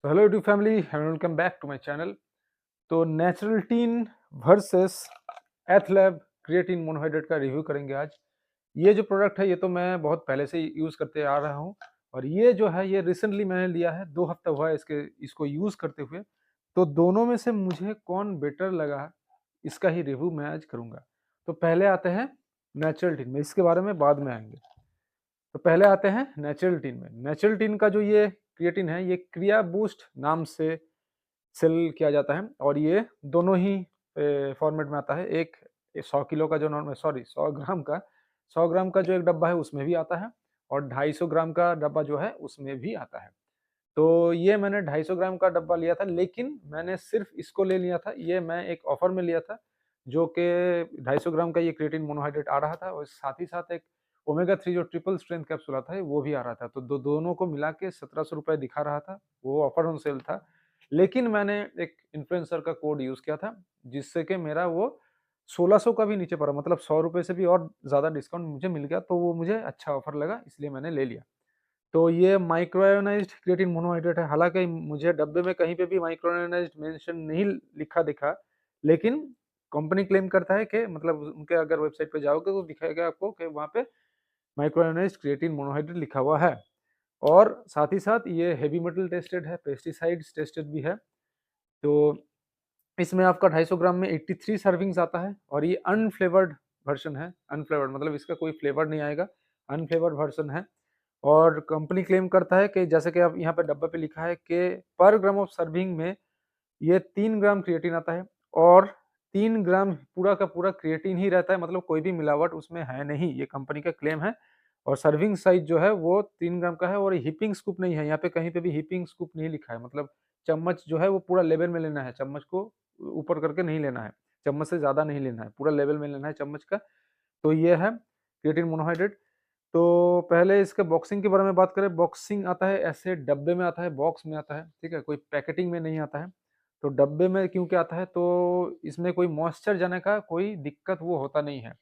तो hello YouTube family and welcome back to my channel. तो Naturaltein versus Athlab creatine monohydrate का review करेंगे आज। ये जो प्रोडक्ट है ये तो मैं बहुत पहले से यूज़ करते आ रहा हूँ और ये जो है ये रिसेंटली मैंने लिया है, 2 हफ्ता हुआ है इसको यूज़ करते हुए। तो दोनों में से मुझे कौन बेटर लगा इसका ही रिव्यू मैं आज करूँगा। तो पहले आते हैं नेचुरलटीन में, इसके बारे में बाद में आएँगे। तो पहले आते हैं नेचुरलटीन में। नेचुरलटीन का जो ये क्रिएटिन है ये क्रिया बूस्ट नाम से सेल किया जाता है और ये दोनों ही फॉर्मेट में आता है। एक 100 किलो का जो नॉर्मल 100 ग्राम का जो एक डब्बा है उसमें भी आता है और 250 ग्राम का डब्बा जो है उसमें भी आता है। तो ये मैंने 250 ग्राम का डब्बा लिया था, लेकिन मैंने सिर्फ इसको ले लिया था। ये मैं एक ऑफर में लिया था जो कि 250 ग्राम का ये क्रिएटिन मोनोहाइड्रेट आ रहा था और साथ ही साथ एक ओमेगा 3 जो ट्रिपल स्ट्रेंथ कैप्सूल आता है वो भी आ रहा था। तो दोनों को मिला के 1700 रुपये दिखा रहा था, वो ऑफर ऑन सेल था। लेकिन मैंने एक इन्फ्लुएंसर का कोड यूज़ किया था जिससे कि मेरा वो 1600 का भी नीचे पड़ा, मतलब 100 रुपये से भी और ज़्यादा डिस्काउंट मुझे मिल गया। तो वो मुझे अच्छा ऑफर लगा, इसलिए मैंने ले लिया। तो ये माइक्रोआयोनाइज्ड क्रिएटिन मोनोहाइड्रेट है। हालाँकि मुझे डब्बे में कहीं पे भी माइक्रोआयोनाइज्ड मेंशन नहीं लिखा दिखा, लेकिन कंपनी क्लेम करता है कि मतलब उनके अगर वेबसाइट पे जाओगे तो दिखाएगा आपको कि वहाँ पे माइक्रोआयोनाइज्ड क्रिएटिन मोनोहाइड्रेट लिखा हुआ है। और साथ ही साथ ये हेवी मेटल टेस्टेड है, पेस्टिसाइड्स टेस्टेड भी है। तो इसमें आपका 250 ग्राम में 83 सर्विंग्स आता है और ये अनफ्लेवर्ड वर्ज़न है। अनफ्लेवर्ड मतलब इसका कोई फ्लेवर नहीं आएगा, अनफ्लेवर्ड वर्ज़न है। और कंपनी क्लेम करता है कि जैसे कि अब यहाँ पे डब्बे पे लिखा है कि पर ग्राम ऑफ सर्विंग में ये 3 ग्राम क्रिएटिन आता है और 3 ग्राम पूरा का पूरा क्रिएटिन ही रहता है, मतलब कोई भी मिलावट उसमें है नहीं, ये कंपनी का क्लेम है। और सर्विंग साइज़ जो है वो 3 ग्राम का है और हिपिंग स्कूप नहीं है, यहाँ पे कहीं पे भी हिपिंग स्कूप नहीं लिखा है। मतलब चम्मच जो है वो पूरा लेवल में लेना है, चम्मच को ऊपर करके नहीं लेना है, चम्मच से ज़्यादा नहीं लेना है, पूरा लेवल में लेना है चम्मच का। तो ये है क्रिएटिन मोनोहाइड्रेट। तो पहले इसके बॉक्सिंग के बारे में बात करें। बॉक्सिंग आता है ऐसे डब्बे में आता है, बॉक्स में आता है, ठीक है? कोई पैकेटिंग में नहीं आता है। तो डब्बे में क्योंकि आता है तो इसमें कोई मॉइस्चर जाने का कोई दिक्कत वो होता नहीं है।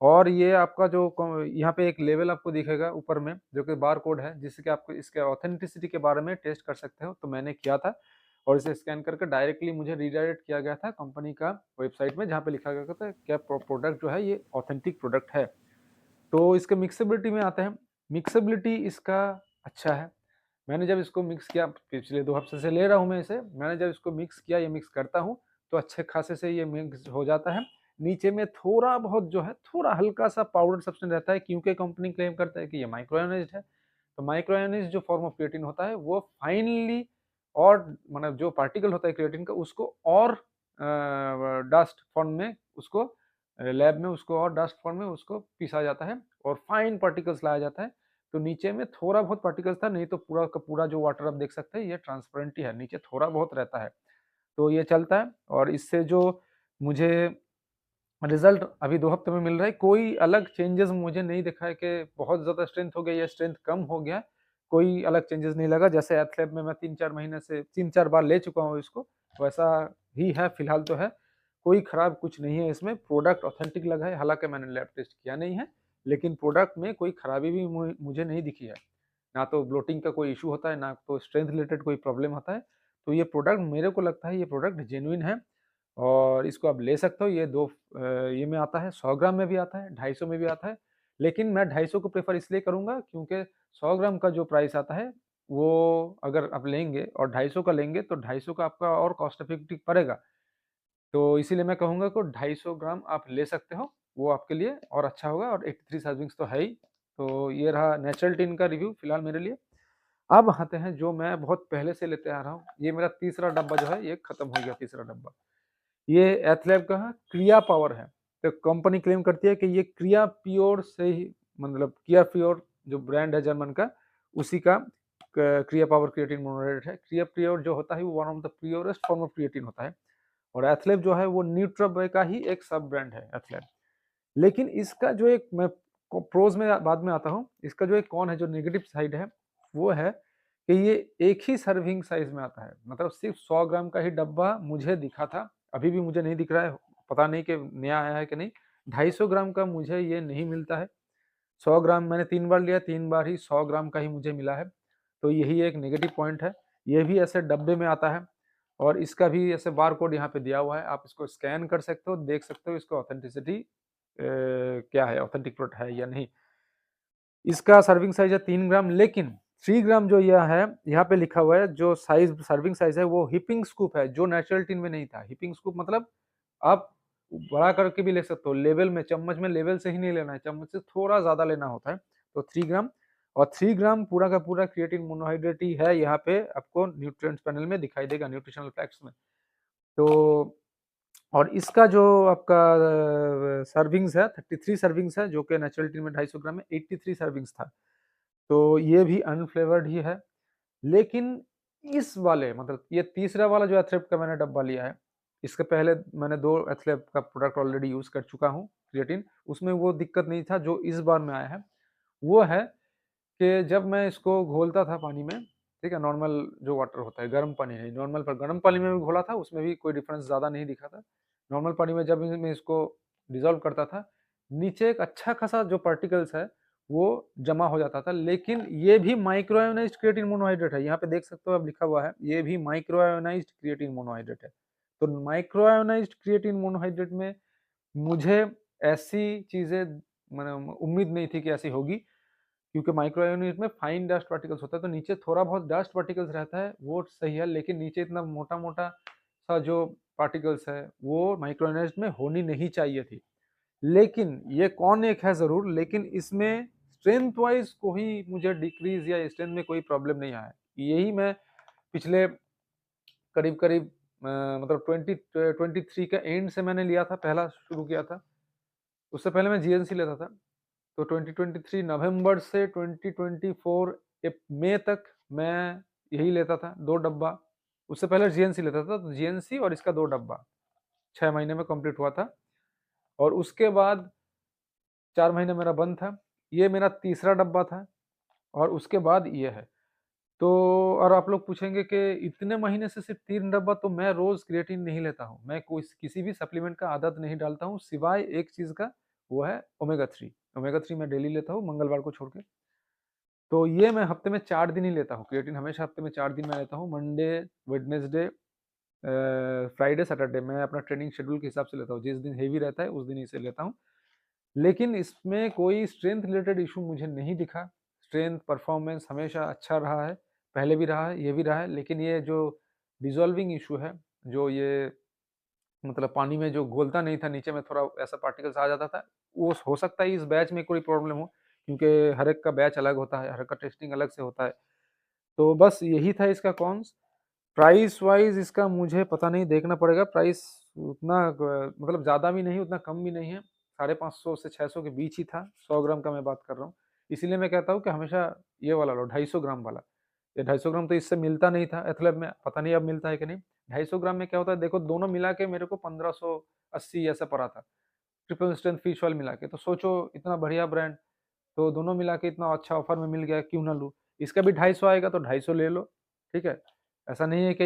और ये आपका जो यहाँ पे एक लेवल आपको दिखेगा ऊपर में जो कि बारकोड है, जिससे कि आपको इसके ऑथेंटिसिटी के बारे में टेस्ट कर सकते हो। तो मैंने किया था और इसे स्कैन करके डायरेक्टली मुझे रीडायरेक्ट किया गया था कंपनी का वेबसाइट में, जहाँ पे लिखा गया था क्या प्रोडक्ट जो है ये ऑथेंटिक प्रोडक्ट है। तो इसके मिक्सेबिलिटी में आते हैं। मिक्सेबिलिटी इसका अच्छा है। मैंने जब इसको मिक्स किया, पिछले 2 हफ्ते से ले रहा हूँ मैं इसे, मैंने जब इसको मिक्स किया, ये मिक्स करता हूँ, तो अच्छे खासे से ये मिक्स हो जाता है। नीचे में थोड़ा बहुत जो है, थोड़ा हल्का-सा पाउडर सब्सटेंस रहता है, क्योंकि कंपनी क्लेम करता है कि ये माइक्रोआयोनाइज़्ड है। तो माइक्रोआयोनाइज़्ड जो फॉर्म ऑफ क्रिएटिन होता है, वो फाइनली और मतलब जो पार्टिकल होता है क्रिएटिन का, उसको और डस्ट फॉर्म में उसको लैब में उसको और डस्ट फॉर्म में उसको पीसा जाता है और फाइन पार्टिकल्स लाया जाता है। तो नीचे में थोड़ा बहुत पार्टिकल्स था, नहीं तो पूरा का पूरा जो वाटर आप देख सकते हैं ये ट्रांसपेरेंट ही है, नीचे थोड़ा बहुत रहता है। तो ये चलता है और इससे जो मुझे रिजल्ट अभी 2 हफ्ते में मिल रहा है, कोई अलग चेंजेस मुझे नहीं दिखा है कि बहुत ज़्यादा स्ट्रेंथ हो गया या स्ट्रेंथ कम हो गया। कोई अलग चेंजेस नहीं लगा। जैसे एथलैब में मैं 3-4 महीने से 3-4 बार ले चुका हूँ इसको, वैसा ही है फिलहाल तो है। कोई खराब कुछ नहीं है इसमें, प्रोडक्ट ऑथेंटिक लगा है। हालाँकि मैंने लैब टेस्ट किया नहीं है, लेकिन प्रोडक्ट में कोई खराबी भी मुझे नहीं दिखी है। ना तो ब्लोटिंग का कोई इश्यू होता है, ना तो स्ट्रेंथ रिलेटेड कोई प्रॉब्लम होता है। तो ये प्रोडक्ट मेरे को लगता है ये प्रोडक्ट जेन्युइन है और इसको आप ले सकते हो। ये ये में आता है, 100 ग्राम में भी आता है, 250 में भी आता है। लेकिन मैं 250 को प्रेफ़र इसलिए करूँगा क्योंकि 100 ग्राम का जो प्राइस आता है, वो अगर आप लेंगे और 250 का लेंगे तो 250 का आपका और कॉस्ट इफेक्टिव पड़ेगा। तो इसीलिए मैं कहूँगा कि 250 ग्राम आप ले सकते हो, वो आपके लिए और अच्छा होगा और 83 सर्विंग्स तो है ही। तो ये रहा नेचुरलटीन का रिव्यू फिलहाल मेरे लिए। अब आते हैं जो मैं बहुत पहले से लेते आ रहा हूँ, ये मेरा तीसरा डब्बा जो है ये खत्म हो गया, तीसरा डब्बा। ये एथलैब का है, क्रिया पावर है। तो कंपनी क्लेम करती है कि ये क्रिया प्योर से ही, मतलब क्रिया प्योर जो ब्रांड है जर्मन का, उसी का क्रिया पावर क्रिएटिन मोनोहाइड्रेट है। क्रिया प्योर जो होता है वो one of the purest form of creatine होता है और एथलैब जो है वो न्यूट्राबे का ही एक सब ब्रांड है एथलैब। लेकिन इसका जो एक मैं प्रोज में बाद में आता हूँ, इसका जो एक कौन है जो नेगेटिव साइड है, वो है कि ये एक ही सर्विंग साइज में आता है। मतलब सिर्फ 100 ग्राम का ही डब्बा मुझे दिखा था, अभी भी मुझे नहीं दिख रहा है, पता नहीं कि नया आया है कि नहीं। 250 ग्राम का मुझे ये नहीं मिलता है। 100 ग्राम मैंने 3 बार लिया, 3 बार ही 100 ग्राम का ही मुझे मिला है। तो यही एक नेगेटिव पॉइंट है ये भी ऐसे डब्बे में आता है और इसका भी ऐसे बार कोड यहाँ पे दिया हुआ है, आप इसको स्कैन कर सकते हो, देख सकते हो इसको ऑथेंटिसिटी क्या है, ऑथेंटिक प्रोडक्ट है या नहीं। इसका सर्विंग साइज है 3 ग्राम, लेकिन 3 ग्राम जो यह है, यहाँ पे लिखा हुआ है जो साइज सर्विंग साइज है वो हिपिंग स्कूप है, जो नेचुरल टिन में नहीं था। हिपिंग स्कूप मतलब आप बड़ा करके भी ले सकते हो, लेवल में, चम्मच में लेवल से ही नहीं लेना है, चम्मच से थोड़ा ज्यादा लेना होता है। तो 3 ग्राम, और 3 ग्राम पूरा का पूरा क्रिएटिन मोनोहाइड्रेट ही है, यहाँ पे आपको न्यूट्रिएंट्स पैनल में दिखाई देगा, न्यूट्रिशनल फैक्ट्स में। तो और इसका जो आपका सर्विंग्स है 33 सर्विंग्स है, जो कि नेचुरल टी में 250 ग्राम में 83 सर्विंग्स था। तो ये भी अनफ्लेवर्ड ही है। लेकिन इस वाले मतलब ये तीसरा वाला जो एथलेट का मैंने डब्बा लिया है, इसके पहले मैंने 2 एथलेट का प्रोडक्ट ऑलरेडी यूज कर चुका हूँ क्रिएटिन, उसमें वो दिक्कत नहीं था जो इस बार में आया है। वो है कि जब मैं इसको घोलता था पानी में, ठीक है, नॉर्मल जो वाटर होता है, गर्म पानी नहीं, नॉर्मल पर गर्म पानी में भी घोला था, उसमें भी कोई डिफरेंस ज़्यादा नहीं दिखा था। नॉर्मल पानी में जब मैं इसको डिज़ोल्व करता था, नीचे एक अच्छा खासा जो पार्टिकल्स है, वो जमा हो जाता था। लेकिन ये भी माइक्रो आयोनाइज्ड क्रिएटिन मोनोहाइड्रेट है, यहाँ पे देख सकते हो अब लिखा हुआ है, ये भी माइक्रो आयोनाइज्ड क्रिएटिन मोनोहाइड्रेट है। तो माइक्रो आयोनाइज्ड क्रिएटिन मोनोहाइड्रेट में मुझे ऐसी चीज़ें मैंने उम्मीद नहीं थी कि ऐसी होगी, क्योंकि माइक्रो आयोनाइज में फाइन डस्ट पार्टिकल्स होता है, तो नीचे थोड़ा बहुत डस्ट पार्टिकल्स रहता है, वो सही है, लेकिन नीचे इतना मोटा मोटा सा जो पार्टिकल्स है वो माइक्रो आयोनाइज में होनी नहीं चाहिए थी। लेकिन ये कौन एक है जरूर, लेकिन इसमें स्ट्रेंथ वाइज कोई मुझे डिक्रीज या स्ट्रेंथ में कोई प्रॉब्लम नहीं आया। यही मैं पिछले करीब करीब मतलब 2023 का एंड से मैंने लिया था, पहला शुरू किया था। उससे पहले मैं जीएनसी लेता था। तो 2023 नवंबर से 2024 मई तक मैं यही लेता था, 2 डब्बा। उससे पहले जीएनसी लेता था, तो जीएनसी और इसका 2 डब्बा 6 महीने में कंप्लीट हुआ था। और उसके बाद 4 महीने मेरा बंद था, ये मेरा तीसरा डब्बा था, और उसके बाद ये है। तो और आप लोग पूछेंगे कि इतने महीने से सिर्फ 3 डब्बा, तो मैं रोज क्रिएटिन नहीं लेता हूँ, मैं कोई किसी भी सप्लीमेंट का आदत नहीं डालता हूँ, सिवाय एक चीज का, वो है ओमेगा 3। ओमेगा 3 मैं डेली लेता हूँ, मंगलवार को छोड़ के। तो ये मैं हफ्ते में 4 दिन ही लेता हूँ क्रिएटिन, हमेशा हफ्ते में 4 दिन मैं लेता हूँ, मंडे, वेडनेसडे, फ्राइडे, सैटरडे। मैं अपना ट्रेनिंग शेड्यूल के हिसाब से लेता हूँ, जिस दिन हेवी रहता है उस दिन इसे लेता हूँ। लेकिन इसमें कोई स्ट्रेंथ रिलेटेड इशू मुझे नहीं दिखा, स्ट्रेंथ परफॉर्मेंस हमेशा अच्छा रहा है, पहले भी रहा है, ये भी रहा है। लेकिन ये जो डिजॉल्विंग इशू है, जो ये मतलब पानी में जो घोलता नहीं था, नीचे में थोड़ा ऐसा पार्टिकल्स आ जाता था, वो हो सकता है इस बैच में कोई प्रॉब्लम हो, क्योंकि हर एक का बैच अलग होता है, हर एक का टेस्टिंग अलग से होता है। तो बस यही था इसका कॉन्स। प्राइस वाइज इसका मुझे पता नहीं, देखना पड़ेगा। प्राइस उतना मतलब ज़्यादा भी नहीं, उतना कम भी नहीं है, 550 से 600 के बीच ही था। 100 ग्राम का मैं बात कर रहा हूँ, इसीलिए मैं कहता हूँ कि हमेशा ये वाला लो, 250 ग्राम वाला। ये 250 ग्राम तो इससे मिलता नहीं था एथलैब में, पता नहीं अब मिलता है कि नहीं। 250 ग्राम में क्या होता है, देखो दोनों मिला के मेरे को 1580 ऐसा पड़ा था, ट्रिपल स्ट्रेंथ फिश ऑयल मिला के। तो सोचो इतना बढ़िया ब्रांड, तो दोनों मिला के इतना अच्छा ऑफर में मिल गया, क्यों ना लूँ। इसका भी 250 आएगा तो 250 ले लो, ठीक है। ऐसा नहीं है कि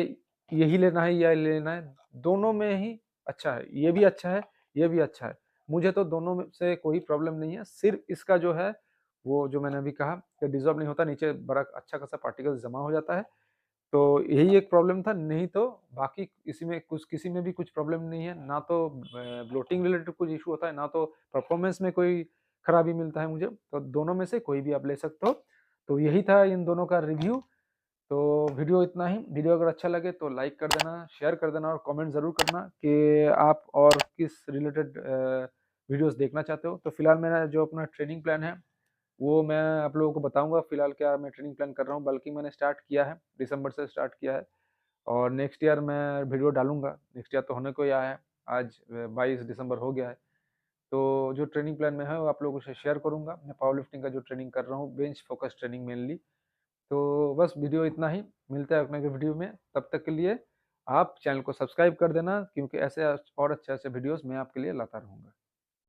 यही लेना है या लेना है, दोनों में ही अच्छा है, ये भी अच्छा है, ये भी अच्छा है। मुझे तो दोनों में से कोई प्रॉब्लम नहीं है, सिर्फ इसका जो है वो जो मैंने अभी कहा कि डिजॉल्व नहीं होता, नीचे बड़ा अच्छा खासा पार्टिकल जमा हो जाता है। तो यही एक प्रॉब्लम था, नहीं तो बाकी इसी में कुछ, किसी में भी कुछ प्रॉब्लम नहीं है, ना तो ब्लोटिंग रिलेटेड कुछ इशू होता है, ना तो परफॉर्मेंस में कोई खराबी मिलता है मुझे। तो दोनों में से कोई भी आप ले सकते हो। तो यही था इन दोनों का रिव्यू। तो वीडियो इतना ही। वीडियो अगर अच्छा लगे तो लाइक कर देना, शेयर कर देना, और कमेंट ज़रूर करना कि आप और किस रिलेटेड वीडियोस देखना चाहते हो। तो फिलहाल मेरा जो अपना ट्रेनिंग प्लान है वो मैं आप लोगों को बताऊंगा फिलहाल क्या मैं ट्रेनिंग प्लान कर रहा हूँ। बल्कि मैंने स्टार्ट किया है, दिसंबर से स्टार्ट किया है, और नेक्स्ट ईयर मैं वीडियो डालूंगा। नेक्स्ट ईयर तो होने को ही आया है, आज 22 दिसंबर हो गया है। तो जो ट्रेनिंग प्लान में है वो आप लोगों से शेयर करूंगा। मैं पावर लिफ्टिंग का जो ट्रेनिंग कर रहा हूँ, बेंच फोकस ट्रेनिंग मेनली। तो बस वीडियो इतना ही, मिलता है अपने वीडियो में, तब तक के लिए आप चैनल को सब्सक्राइब कर देना, क्योंकि ऐसे और अच्छे अच्छे वीडियोस मैं आपके लिए लाता रहूँगा।